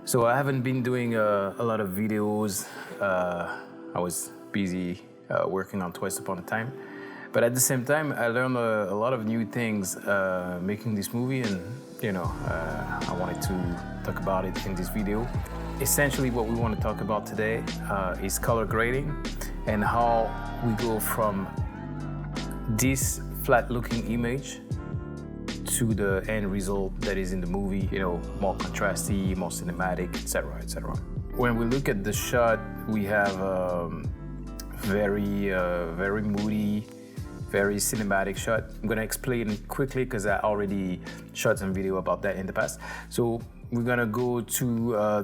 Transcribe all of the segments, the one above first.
So I haven't been doing a lot of videos. I was busy working on Twice Upon a Time. But at the same time, I learned a lot of new things making this movie, and I wanted to talk about it in this video. Essentially, what we want to talk about today is color grading and how we go from this flat-looking image to the end result that is in the movie, more contrasty, more cinematic, etc., etc. When we look at the shot, we have very moody, very cinematic shot. I'm gonna explain quickly because I already shot some video about that in the past. So we're gonna go to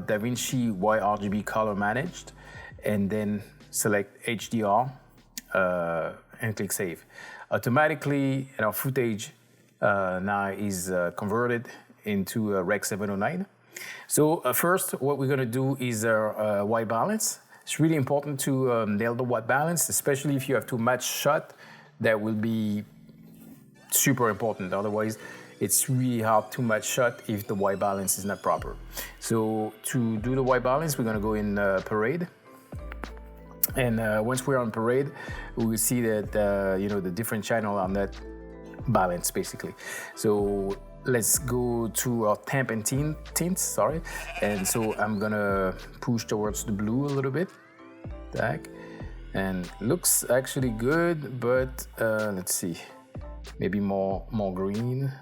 DaVinci YRGB color managed, and then select HDR and click save. Automatically, our footage now is converted into Rec 709. So first, what we're gonna do is white balance. It's really important to nail the white balance, especially if you have to match shot. That will be super important. Otherwise, it's really hard to match shot if the white balance is not proper. So to do the white balance, we're gonna go in Parade. And once we're on Parade, we will see that the different channels are not balanced, basically. So let's go to our temp and tints, sorry. And so I'm gonna push towards the blue a little bit. Back. And looks actually good, but let's see, maybe more green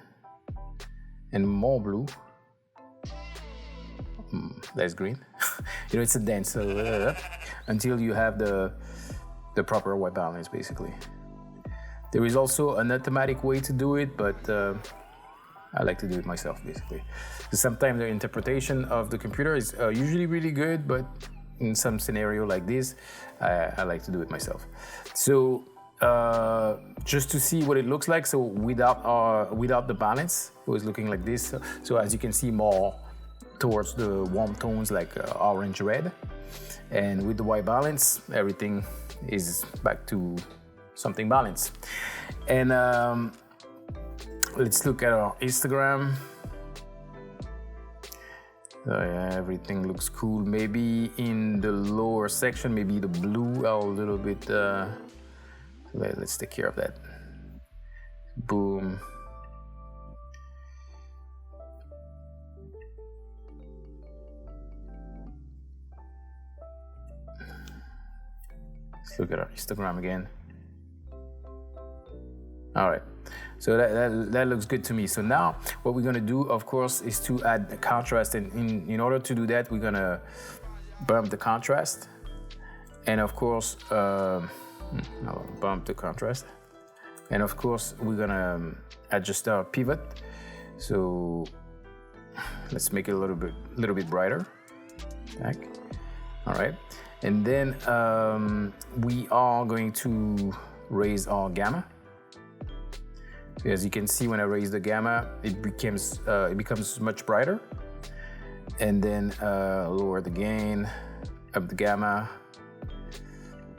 and more blue. Less green. It's a dance, so until you have the proper white balance, basically. There is also an automatic way to do it, but I like to do it myself, basically. Because sometimes the interpretation of the computer is usually really good, but in some scenario like this, I like to do it myself. So just to see what it looks like, so without the balance, it was looking like this. So as you can see, more towards the warm tones like orange, red. And with the white balance, everything is back to something balanced. And let's look at our Instagram. Yeah, everything looks cool. Maybe in the lower section, maybe the blue a little bit. Let's take care of that. Boom. Let's look at our Instagram again. All right. So that looks good to me. So now what we're gonna do, of course, is to add the contrast. And in order to do that, we're gonna bump the contrast. And of course, I'll bump the contrast. And of course, we're gonna adjust our pivot. So let's make it a little bit brighter. Back. All right. And then we are going to raise our gamma. As you can see, when I raise the gamma, it becomes much brighter. And then lower the gain, up the gamma.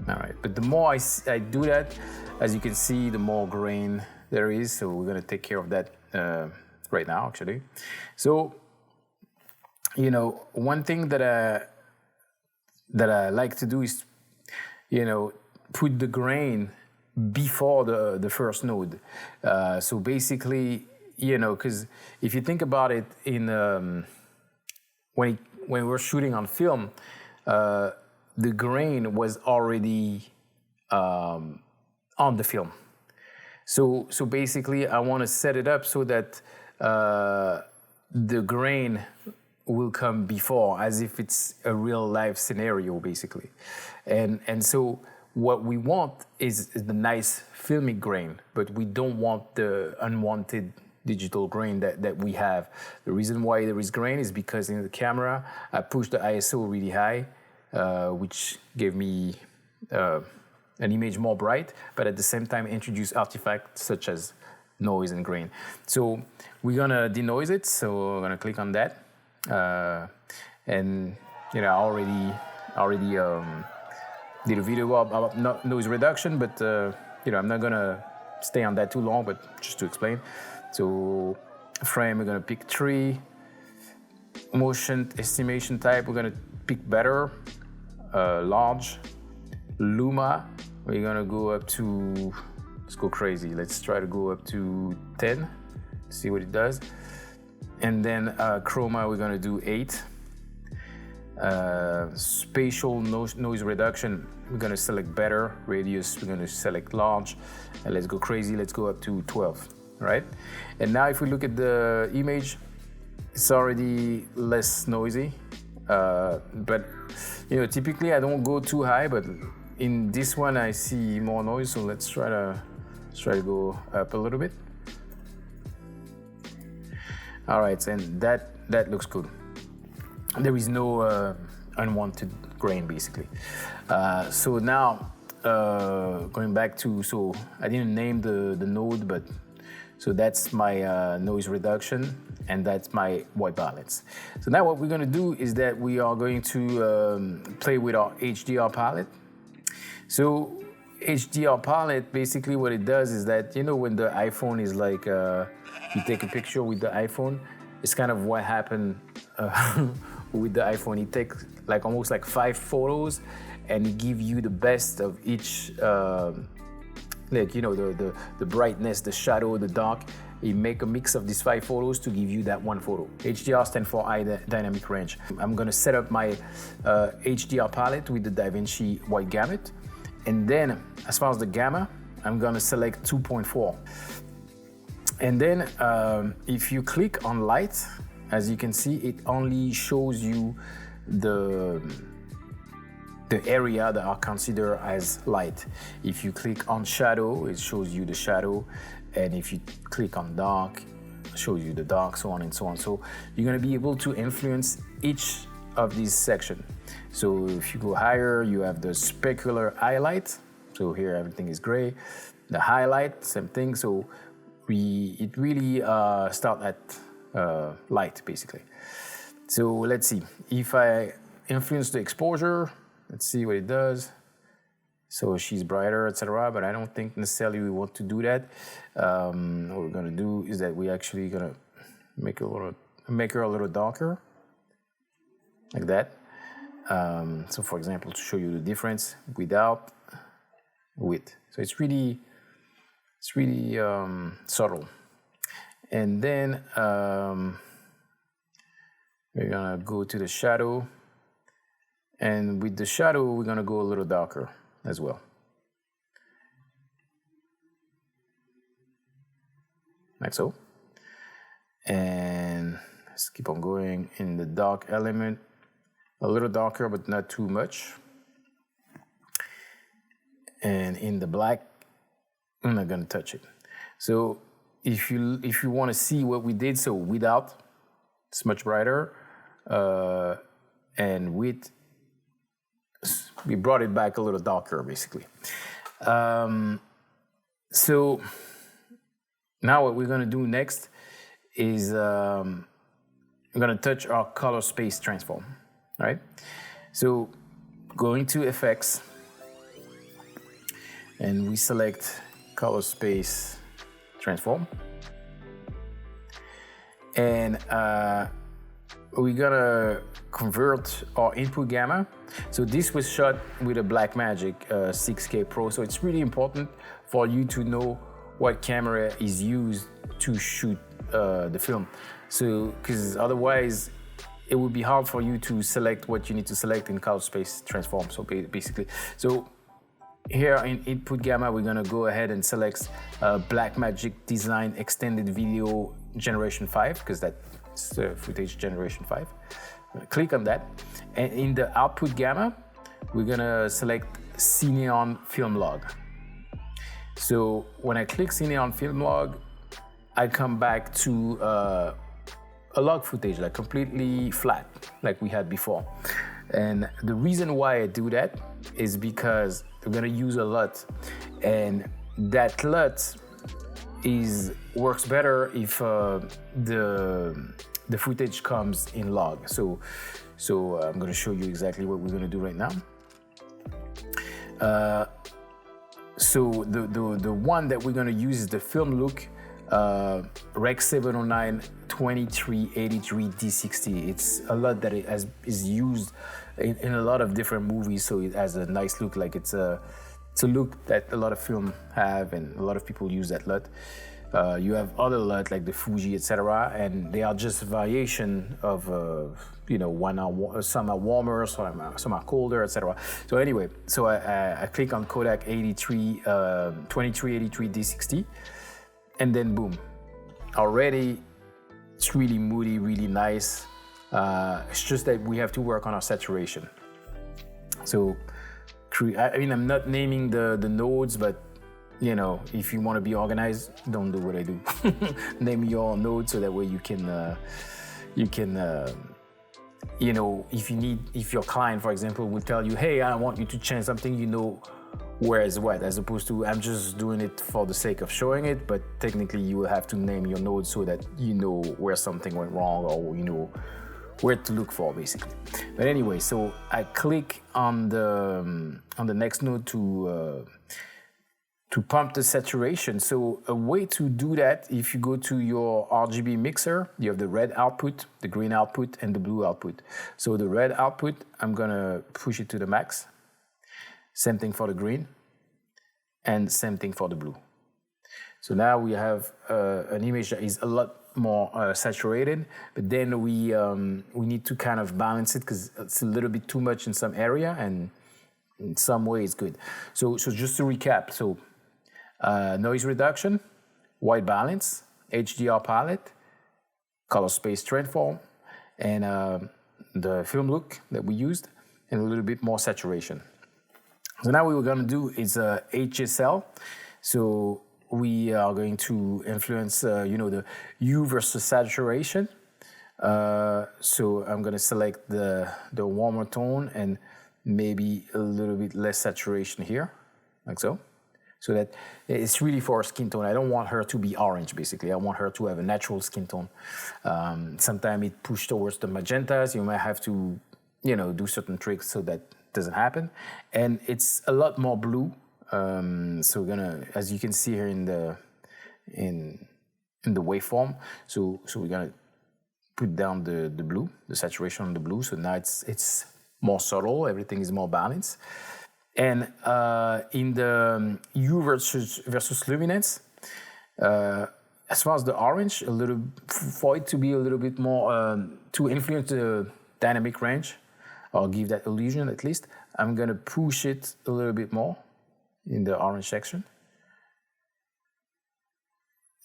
All right, but the more I do that, as you can see, the more grain there is. So we're gonna take care of that right now, actually. So, one thing that I like to do is, put the grain before the first node. So basically, because if you think about it, when we're shooting on film, the grain was already on the film. So basically, I want to set it up so that the grain will come before, as if it's a real life scenario, basically. And so what we want is the nice filmic grain, but we don't want the unwanted digital grain that we have. The reason why there is grain is because in the camera, I pushed the ISO really high, which gave me an image more bright, but at the same time introduce artifacts such as noise and grain. So we're gonna denoise it, so I'm gonna click on that. And I already did a video about noise reduction, but I'm not gonna stay on that too long, but just to explain. So frame, we're gonna pick 3, motion estimation type, we're gonna pick better, large, Luma, we're gonna go up to, let's go crazy. Let's try to go up to 10, see what it does. And then chroma, we're gonna do 8. Spatial noise reduction, we're gonna select better. Radius, we're gonna select large. And let's go crazy, let's go up to 12, right? And now if we look at the image, it's already less noisy. But you know, typically I don't go too high, but in this one I see more noise, so let's try to go up a little bit. All right, and that looks good. There is no unwanted grain, basically. So now, going back to, so I didn't name the node, but so that's my noise reduction, and that's my white balance. So now what we're gonna do is that we are going to play with our HDR Pilot. So HDR Pilot, basically what it does is that, you know, when the iPhone is like, you take a picture with the iPhone, it's kind of what happened with the iPhone. It takes like almost like 5 photos and it gives you the best of each, like, you know, the brightness, the shadow, the dark. You make a mix of these 5 photos to give you that one photo. HDR stands for High Dynamic Range. I'm gonna set up my HDR palette with the DaVinci White Gamut. And then as far as the gamma, I'm gonna select 2.4. And then if you click on light, as you can see, it only shows you the area that are considered as light. If you click on shadow, it shows you the shadow. And if you click on dark, it shows you the dark, so on and so on. So you're gonna be able to influence each of these sections. So if you go higher, you have the specular highlight. So here everything is gray. The highlight, same thing. So it really start at light, basically. So let's see. If I influence the exposure, let's see what it does. So she's brighter, etc. But I don't think necessarily we want to do that. What we're gonna do is that we actually gonna make her a little darker, like that. So for example, to show you the difference without, with. So it's really subtle. And then we're gonna go to the shadow, and with the shadow we're gonna go a little darker as well, like so. And let's keep on going in the dark element, a little darker but not too much. And in the black, I'm not gonna touch it. So if you want to see what we did, so without, it's much brighter, and with, we brought it back a little darker, basically. So now what we're gonna do next is we're gonna touch our color space transform, right? So going to effects, and we select color space transform, and we're gonna convert our input gamma. So this was shot with a Blackmagic 6K Pro, so it's really important for you to know what camera is used to shoot the film. So, because otherwise it would be hard for you to select what you need to select in color space transform. So basically, so here in input gamma, we're gonna go ahead and select Blackmagic Design Extended Video Generation 5, because that's footage generation 5. Click on that, and in the output gamma, we're gonna select Cineon Film Log. So when I click Cineon Film Log, I come back to a log footage, like completely flat, like we had before. And the reason why I do that is because we're gonna use a LUT, and that LUT works better if the footage comes in log. So I'm gonna show you exactly what we're gonna do right now. So the one that we're gonna use is the film look Rec 709 2383 D60. It's a lot that is used in a lot of different movies, so it has a nice look. Like it's a look that a lot of film have, and a lot of people use that LUT. You have other LUT like the Fuji, etc., and they are just variation of some are warmer, some are colder, etc. So anyway, so I click on Kodak 2383 D60, and then boom, already it's really moody, really nice. It's just that we have to work on our saturation. So I'm not naming the nodes, but if you want to be organized, don't do what I do. Name your node so that way you can if your client, for example, would tell you, hey, I want you to change something, where is what, as opposed to I'm just doing it for the sake of showing it, but technically you will have to name your node so that you know where something went wrong, or where to look for, basically. But anyway, so I click on the next node to pump the saturation. So a way to do that, if you go to your RGB mixer, you have the red output, the green output, and the blue output. So the red output, I'm gonna push it to the max. Same thing for the green, and same thing for the blue. So now we have an image that is a lot more saturated, but then we need to kind of balance it because it's a little bit too much in some area, and in some way it's good. So just to recap, so noise reduction, white balance, HDR Pilot, color space transform, and the film look that we used, and a little bit more saturation. So now what we're going to do is HSL. So we are going to influence, the hue versus saturation. So I'm going to select the warmer tone and maybe a little bit less saturation here, like so. So that it's really for skin tone. I don't want her to be orange, basically. I want her to have a natural skin tone. Sometimes it pushes towards the magentas. You might have to, do certain tricks so that doesn't happen. And it's a lot more blue. So we're gonna, as you can see here in the waveform, so we're gonna put down the blue, the saturation on the blue. So now it's more subtle. Everything is more balanced. And in the hue versus luminance, as far as the orange, for it to be a little bit more, to influence the dynamic range, or give that illusion at least, I'm gonna push it a little bit more in the orange section.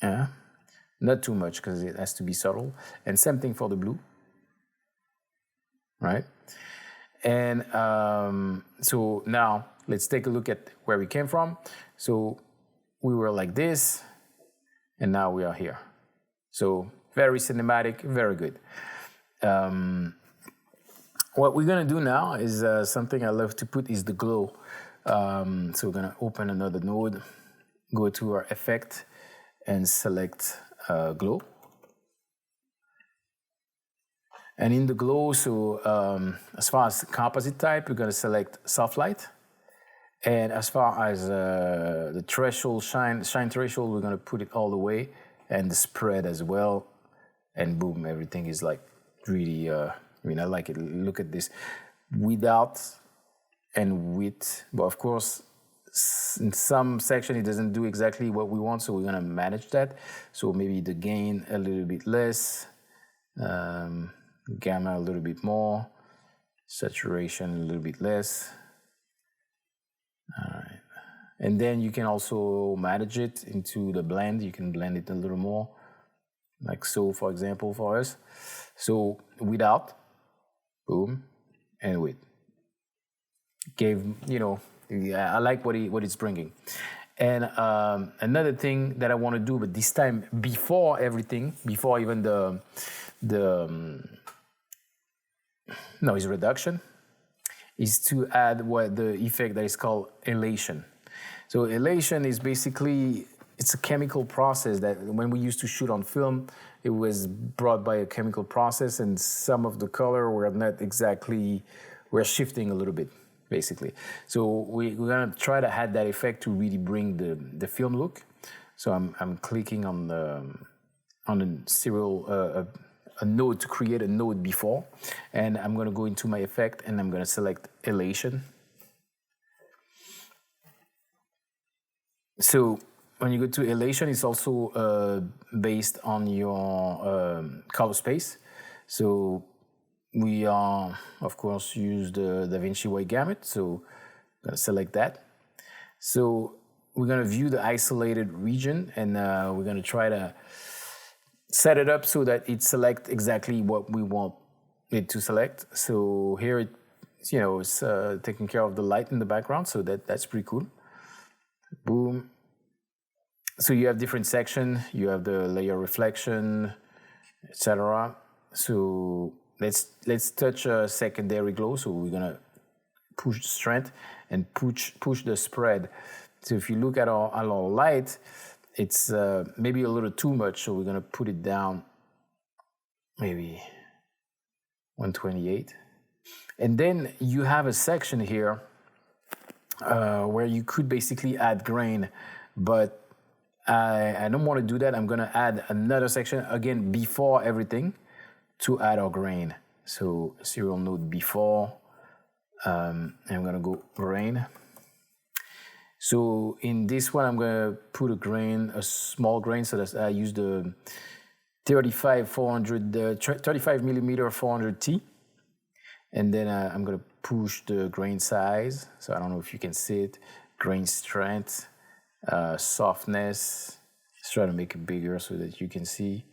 Yeah, not too much because it has to be subtle. And same thing for the blue, right? And so now let's take a look at where we came from. So we were like this, and now we are here. So very cinematic, very good. What we're gonna do now is something I love to put is the glow. So we're gonna open another node, go to our effect, and select glow. And in the glow, so as far as composite type, we're gonna select soft light. And as far as the threshold, shine threshold, we're gonna put it all the way, and the spread as well. And boom, everything is like really, I like it. Look at this, without and with. But of course, in some section, it doesn't do exactly what we want, so we're gonna manage that. So maybe the gain a little bit less, gamma a little bit more, saturation a little bit less. All right. And then you can also manage it into the blend. You can blend it a little more, like so, for example, for us. So without, boom, and with. I like what it's bringing. And another thing that I want to do, but this time before everything, before even the noise reduction, is to add the effect that is called elation. So elation is basically, it's a chemical process that when we used to shoot on film, it was brought by a chemical process, and some of the color were not exactly, we're shifting a little bit, basically. So we're gonna try to add that effect to really bring the film look. So I'm clicking on the serial a node to create a node before, and I'm going to go into my effect and I'm going to select Elation. So when you go to Elation, it's also based on your color space. So we are, of course, use the DaVinci white gamut. So I'm going to select that. So we're going to view the isolated region, and we're going to try to set it up so that it selects exactly what we want it to select. So here it's taking care of the light in the background, so that's pretty cool. Boom. So you have different sections. You have the layer reflection, etc. So let's touch a secondary glow. So we're gonna push the strength and push the spread. So if you look at our light, it's maybe a little too much. So we're gonna put it down, maybe 128. And then you have a section here where you could basically add grain, but I don't want to do that. I'm going to add another section again before everything to add our grain. So serial node before, and I'm going to go grain. So in this one, I'm going to put a small grain, so that I use the 35 millimeter 400T. And then I'm going to push the grain size. So I don't know if you can see it. Grain strength, softness. Let's try to make it bigger so that you can see.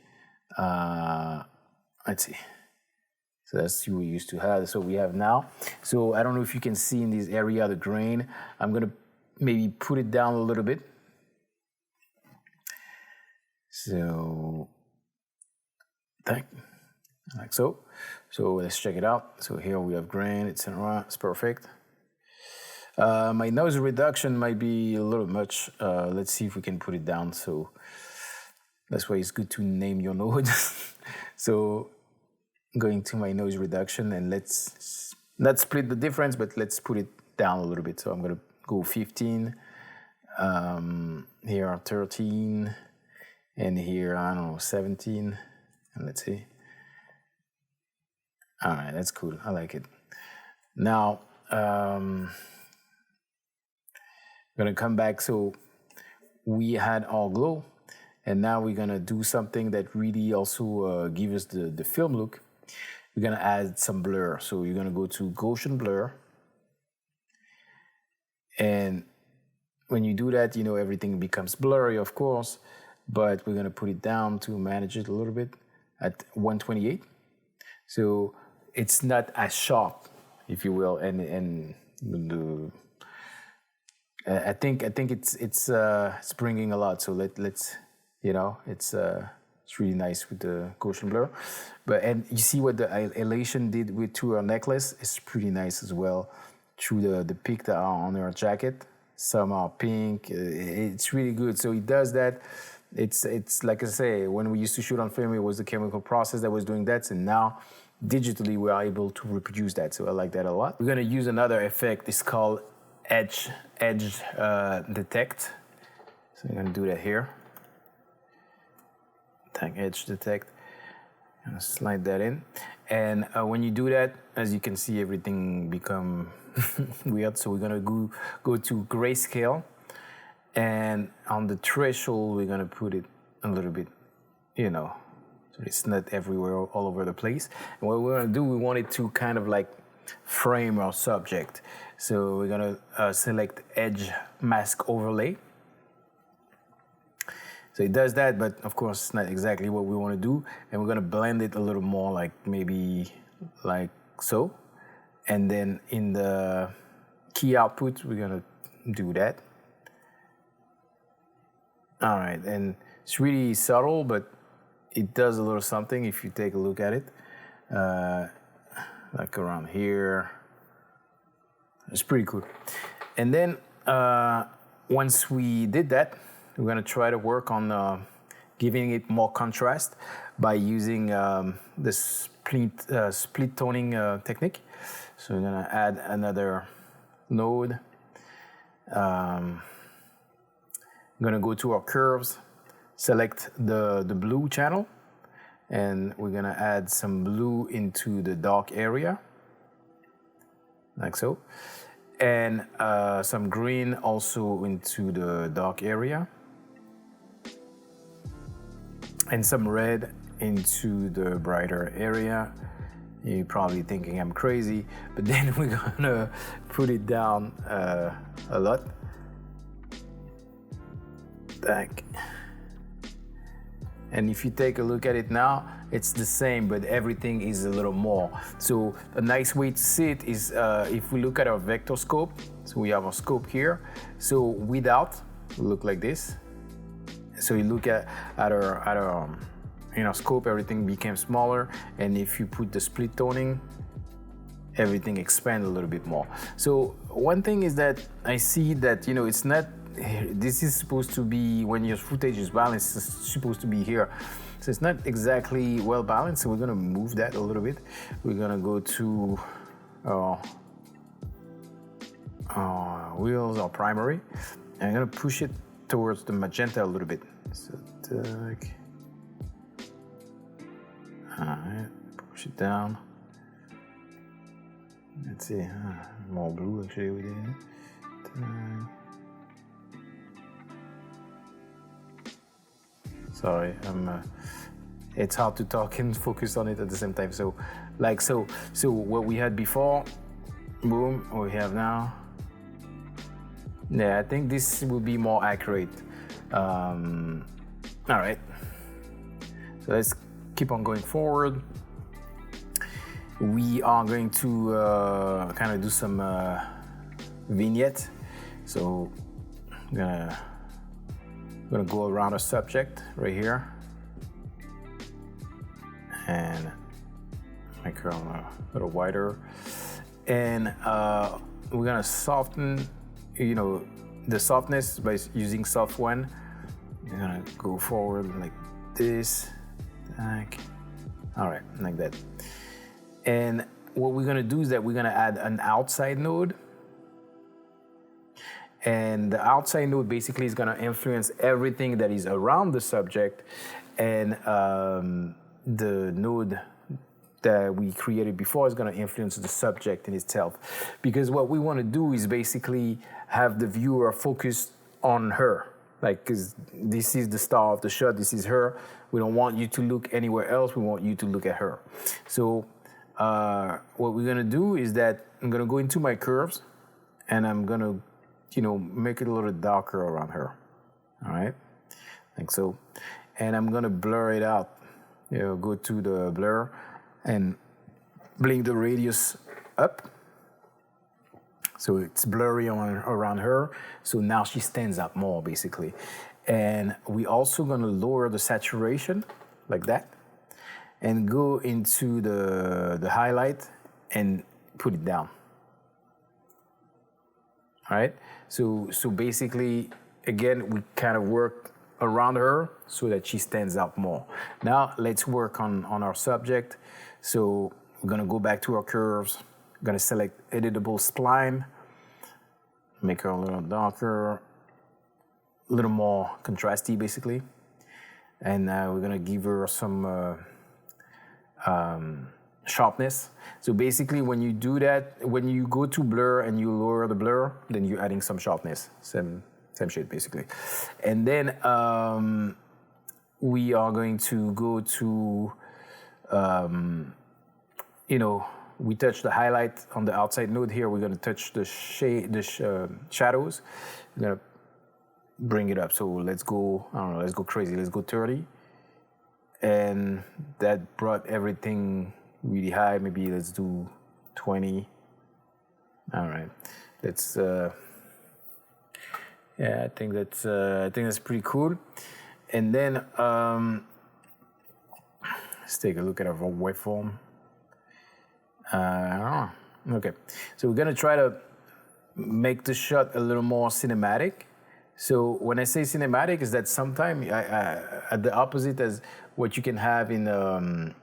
Let's see. So that's what we used to have. So we have now. So I don't know if you can see in this area the grain. I'm going to maybe put it down a little bit. So like so. So let's check it out. So here we have grain, etc. It's perfect. My noise reduction might be a little much. Let's see if we can put it down. So that's why it's good to name your node. So going to my noise reduction, and let's not split the difference, but let's put it down a little bit. So I'm going to go 15. Here 13, and here I don't know 17. And let's see. All right, that's cool. I like it. Now, I'm gonna come back. So we had our glow, and now we're gonna do something that really also gives us the film look. We're gonna add some blur. So you're gonna go to Gaussian blur, and when you do that, everything becomes blurry, of course. But we're gonna put it down to manage it a little bit at 128. So it's not as sharp, if you will, and I think it's bringing a lot. So let's it's really nice with the Gaussian blur, and you see what the Elation did to her necklace is pretty nice as well. Through the peak that are on her jacket, some are pink. It's really good. So it does that. It's like I say, when we used to shoot on film, it was the chemical process that was doing that, and now digitally we are able to reproduce that. So I like that a lot. We're gonna use another effect. It's called edge detect. So I'm gonna do that here. Tag edge detect. I'm gonna slide that in, and when you do that, as you can see, everything become weird. So we're gonna go to grayscale. And on the threshold, we're gonna put it a little bit, so it's not everywhere, all over the place. And what we're gonna do, we want it to kind of like frame our subject. So we're gonna select Edge Mask Overlay. So it does that, but of course, it's not exactly what we wanna do. And we're gonna blend it a little more, like maybe like so. And then in the key output, we're gonna do that. All right, and it's really subtle, but it does a little something if you take a look at it. Like around here. It's pretty cool. And then once we did that, we're gonna try to work on giving it more contrast by using the split toning technique. So we're gonna add another node. I'm gonna go to our curves, select the blue channel, and we're gonna add some blue into the dark area, like so. And some green also into the dark area. And some red into the brighter area. You're probably thinking I'm crazy, but then we're gonna put it down a lot. Back. And if you take a look at it now, it's the same, but everything is a little more. So a nice way to see it is if we look at our Vectorscope. So we have our scope here. So without, we look like this. So you look at our in our scope, everything became smaller, and if you put the split toning, everything expands a little bit more. So one thing is that I see that, you know, it's not, this is supposed to be, when your footage is balanced, it's supposed to be here. So it's not exactly well balanced, so we're gonna move that a little bit. We're gonna go to wheels, our primary, and I'm gonna push it towards the magenta a little bit. So alright, push it down. Let's see, more blue actually with it. Sorry, it's hard to talk and focus on it at the same time. So, like so what we had before, boom, what we have now. Yeah, I think this will be more accurate. All right, so let's keep on going forward. We are going to kind of do some vignette. So I'm gonna go around a subject right here and make her a little wider. And we're gonna soften, you know, the softness by using soft one. We're gonna go forward like this, like, all right, like that. And what we're gonna do is that we're gonna add an outside node. And the outside node basically is gonna influence everything that is around the subject, and the node that we created before is gonna influence the subject in itself. Because what we wanna do is basically have the viewer focused on her. Like, cause this is the star of the shot, this is her. We don't want you to look anywhere else, we want you to look at her. So what we're gonna do is that I'm gonna go into my curves and I'm gonna, you know, make it a little darker around her, all right? Like so. And I'm gonna blur it out. You know, go to the blur and bring the radius up. So it's blurry around her. So now she stands out more, basically. And we also gonna lower the saturation, like that, and go into the highlight and put it down. All right, so basically, again, we kind of work around her so that she stands out more. Now let's work on our subject. So we're gonna go back to our curves. I'm gonna select editable spline, make her a little darker, a little more contrasty, basically. And we're gonna give her some sharpness. So basically, when you do that, when you go to blur and you lower the blur, then you're adding some sharpness, same shit basically. And then we are going to go to, you know, we touch the highlight on the outside node here. We're gonna touch the shadows. We're gonna bring it up. So let's go, I don't know, let's go crazy. Let's go 30. And that brought everything really high. Maybe let's do 20. All right, let's. Yeah, I think that's pretty cool. And then let's take a look at our waveform. Okay, so we're gonna try to make the shot a little more cinematic. So when I say cinematic, is that sometimes at the opposite as what you can have in a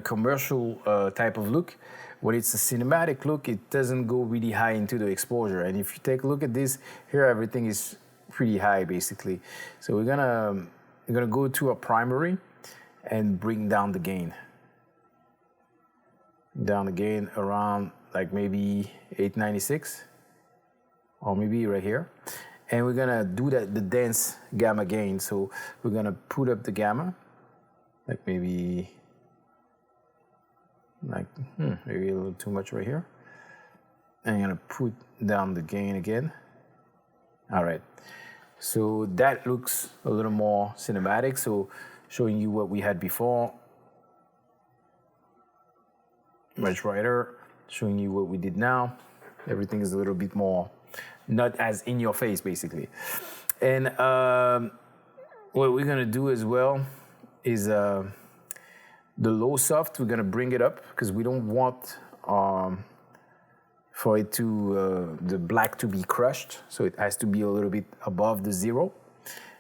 commercial type of look. When it's a cinematic look, it doesn't go really high into the exposure. And if you take a look at this, here everything is pretty high basically. So we're gonna go to a primary and bring down the gain. Down the gain around like maybe 896 or maybe right here. And we're gonna do the dense gamma gain. So we're gonna put up the gamma, like maybe maybe a little too much right here. And I'm gonna put down the gain again. All right, so that looks a little more cinematic. So showing you what we had before, much brighter, showing you what we did now. Everything is a little bit more, not as in your face basically. And what we're gonna do as well is the low soft, we're gonna bring it up because we don't want for it to, the black to be crushed. So it has to be a little bit above the 0.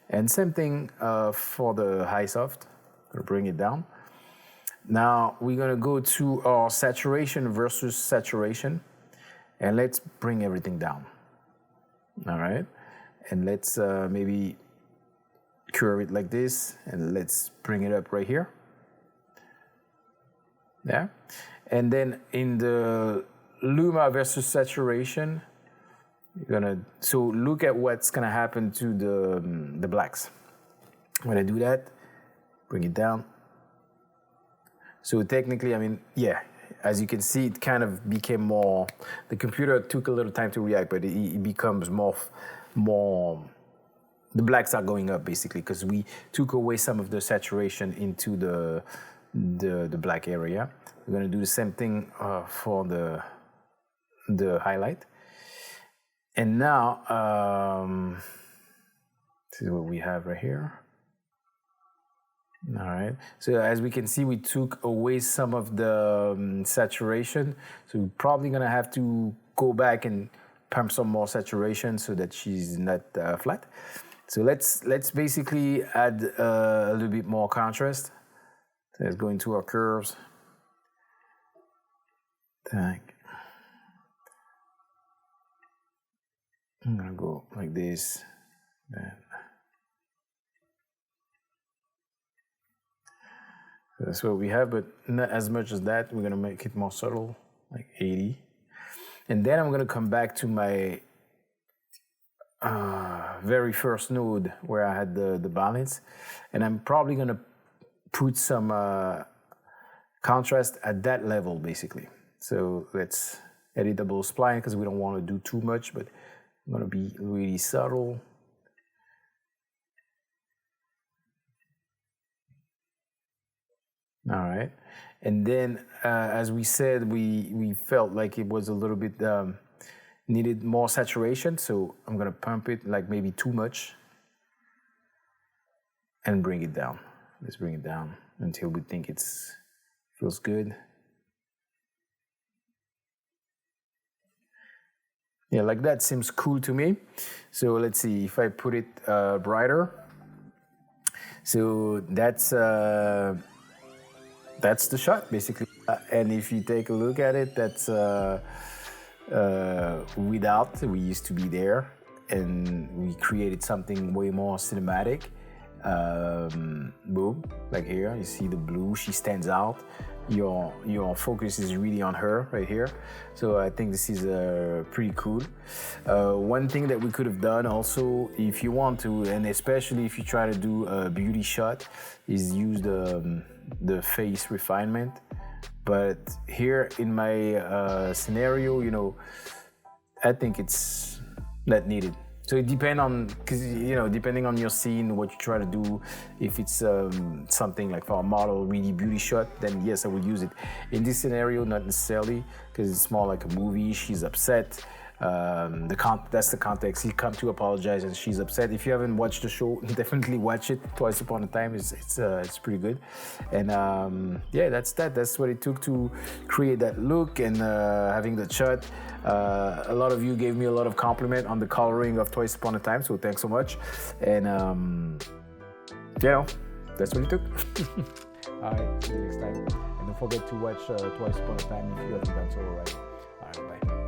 And same thing for the high soft, gonna bring it down. Now we're gonna go to our saturation versus saturation, and let's bring everything down. All right, and let's maybe curve it like this, and let's bring it up right here. There, and then in the luma versus saturation, you're gonna look at what's gonna happen to the blacks. When I do that, bring it down. So technically, I mean, yeah, as you can see, it kind of became more, the computer took a little time to react, but it becomes more, the blacks are going up basically, because we took away some of the saturation into the black area. We're gonna do the same thing for the highlight. And now, this is what we have right here. All right, so as we can see, we took away some of the saturation. So we're probably gonna have to go back and pump some more saturation so that she's not flat. So let's basically add a little bit more contrast. So let's go into our curves. I'm gonna go like this. That's what we have, but not as much as that. We're gonna make it more subtle, like 80. And then I'm gonna come back to my very first node where I had the balance. And I'm probably gonna put some contrast at that level, basically. So let's editable spline, because we don't wanna do too much, but I'm gonna be really subtle. All right, and then as we said, we felt like it was a little bit needed more saturation, so I'm gonna pump it like maybe too much and bring it down. Let's bring it down until we think feels good. Yeah, like that seems cool to me. So let's see if I put it brighter. So that's the shot, basically. And if you take a look at it, that's without, we used to be there, and we created something way more cinematic. Boom, like here, you see the blue, she stands out. Your focus is really on her right here. So I think this is pretty cool. One thing that we could have done also, if you want to, and especially if you try to do a beauty shot, is use the face refinement. But here in my scenario, you know, I think it's not needed. So it depends on, because you know, depending on your scene, what you try to do, if it's something like for a model, really beauty shot, then yes, I would use it. In this scenario, not necessarily, because it's more like a movie. She's upset. That's the context. He come to apologize and she's upset. If you haven't watched the show, definitely watch it. Twice Upon a Time it's pretty good. And yeah, that's what it took to create that look and having the shot. A lot of you gave me a lot of compliment on the coloring of Twice Upon a Time, so thanks so much. And you know, that's what it took. All right, see you next time. And don't forget to watch Twice Upon a Time if you haven't done so already. All right, bye.